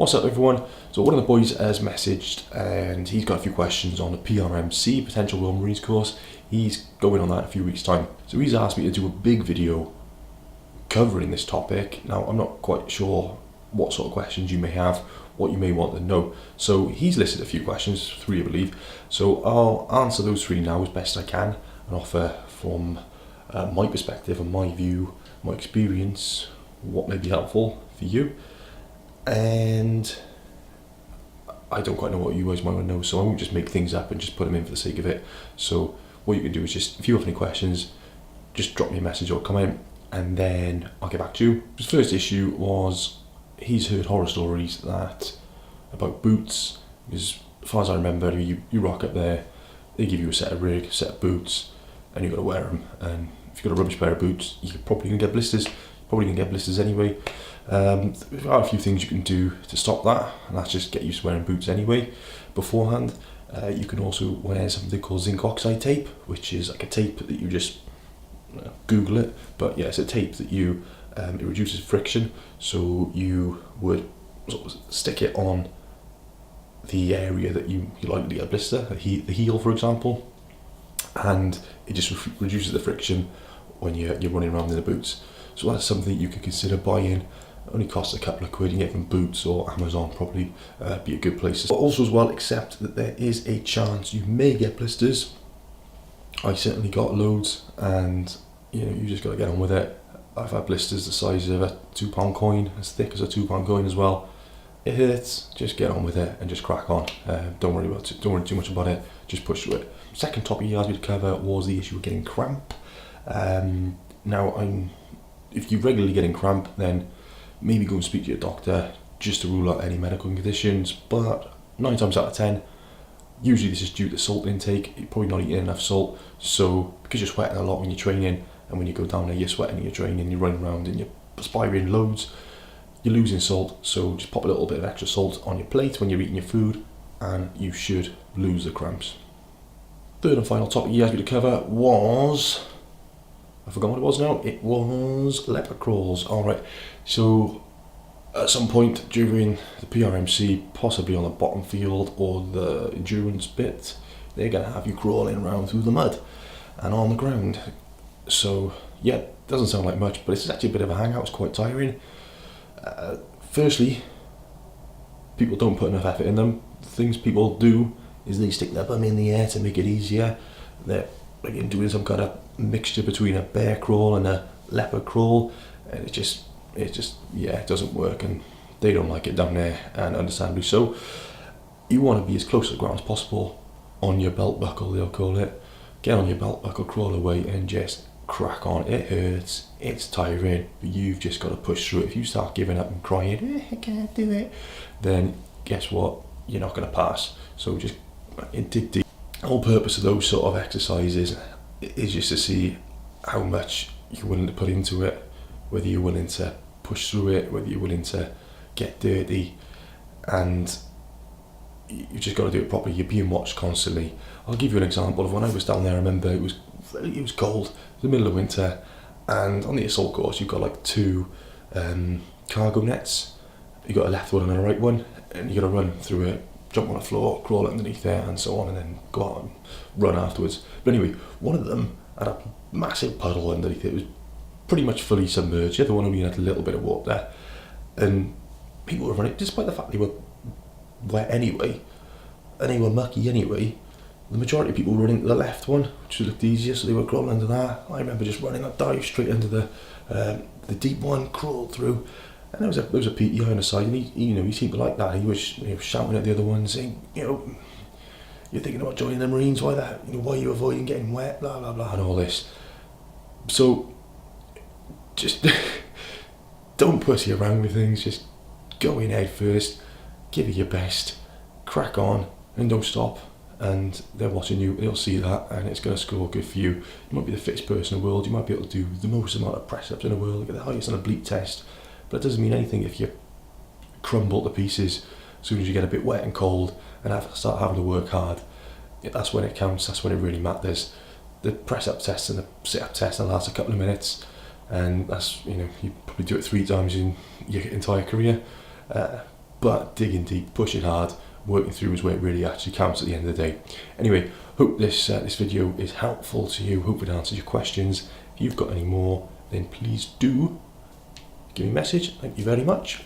What's up everyone? So one of the boys has messaged and he's got a few questions on the PRMC, Potential Royal Marines course. He's going on that in a few weeks time. So he's asked me to do a big video covering this topic. Now I'm not quite sure what sort of questions you may have, what you may want to know. So he's listed a few questions, 3 I believe. So I'll answer those 3 now as best I can and offer from my perspective and my view, my experience, what may be helpful for you. And I don't quite know what you guys might want to know, so I won't just make things up and just put them in for the sake of it. So what you can do is just, if you have any questions, just drop me a message or a comment and then I'll get back to you. His first issue was he's heard horror stories about boots, because as far as I remember, you rock up there, they give you a set of rig, set of boots, and you've got to wear them. And if you've got a rubbish pair of boots, you're probably going to get blisters. Probably going to get blisters anyway. There are a few things you can do to stop that, and that's just get used to wearing boots anyway beforehand. You can also wear something called zinc oxide tape, which is like a tape that you just Google it, but yeah, it's a tape that you it reduces friction, so you would sort of stick it on the area that you likely get a blister, the heel for example, and it just reduces the friction when you're running around in the boots. So that's something you can consider buying. It only costs a couple of quid. You get from Boots or Amazon, probably be a good place. But also as well, accept that there is a chance you may get blisters. I certainly got loads, and you just got to get on with it. I've had blisters the size of a £2 coin, as thick as a £2 coin as well. It hurts. Just get on with it and just crack on. Don't worry about it. Don't worry too much about it. Just push through it. Second topic he asked me to cover was the issue of getting cramp. Now if you're regularly getting cramp, then maybe go and speak to your doctor just to rule out any medical conditions, but 9 times out of 10, usually this is due to salt intake. You're probably not eating enough salt, so because you're sweating a lot when you're training, and when you go down there you're sweating and you're training, you're running around and you're perspiring loads, you're losing salt, so just pop a little bit of extra salt on your plate when you're eating your food and you should lose the cramps. Third and final topic he asked me to cover was, I forgot what it was now. It was Leopard Crawls. Alright, so at some point during the PRMC, possibly on the bottom field or the endurance bit, they're going to have you crawling around through the mud and on the ground. So yeah, doesn't sound like much, but it's actually a bit of a hangout. It's quite tiring. Firstly, people don't put enough effort in them. The things people do is they stick their bum in the air to make it easier. They're doing some kind of mixture between a bear crawl and a leopard crawl, and it just yeah, it doesn't work, and they don't like it down there, and understandably so. You want to be as close to the ground as possible on your belt buckle, they'll call it. Get on your belt buckle, crawl away and just crack on. It hurts, it's tiring, but you've just got to push through it. If you start giving up and crying, I can't do it, then guess what, you're not going to pass. So just dig deep. The whole purpose of those sort of exercises is just to see how much you're willing to put into it, whether you're willing to push through it, whether you're willing to get dirty, and you just got to do it properly. You're being watched constantly. I'll give you an example of when I was down there. I remember it was cold, it was the middle of winter, and on the assault course you've got like 2 cargo nets. You've got a left one and a right one, and you got to run through it, jump on the floor, crawl underneath there and so on, and then go out and run afterwards. But anyway, one of them had a massive puddle underneath it. It was pretty much fully submerged. The other one only had a little bit of water, and people were running, despite the fact they were wet anyway and they were mucky anyway. The majority of people were running to the left one, which looked easier, so they were crawling under that. I remember just running, I'd dive straight into the deep one, crawled through, and there was a PTI on the side, and he seemed to like that. He was shouting at the other one, saying, you're thinking about joining the Marines, why are you avoiding getting wet, blah blah blah, and all this. So just don't pussy around with things, just go in head first, give it your best, crack on, and don't stop. And they're watching you, they'll see that, and it's going to score good for you. You might be the fittest person in the world, you might be able to do the most amount of press-ups in the world, get the highest on a bleep test, but it doesn't mean anything if you crumble to pieces as soon as you get a bit wet and cold and start having to work hard. That's when it counts, that's when it really matters. The press-up test and the sit-up test will last a couple of minutes, and that's, you probably do it 3 times in your entire career. but digging deep, pushing hard, working through is where it really actually counts at the end of the day. Anyway, hope this video is helpful to you, hope it answers your questions. If you've got any more, then please do give me a message. Thank you very much.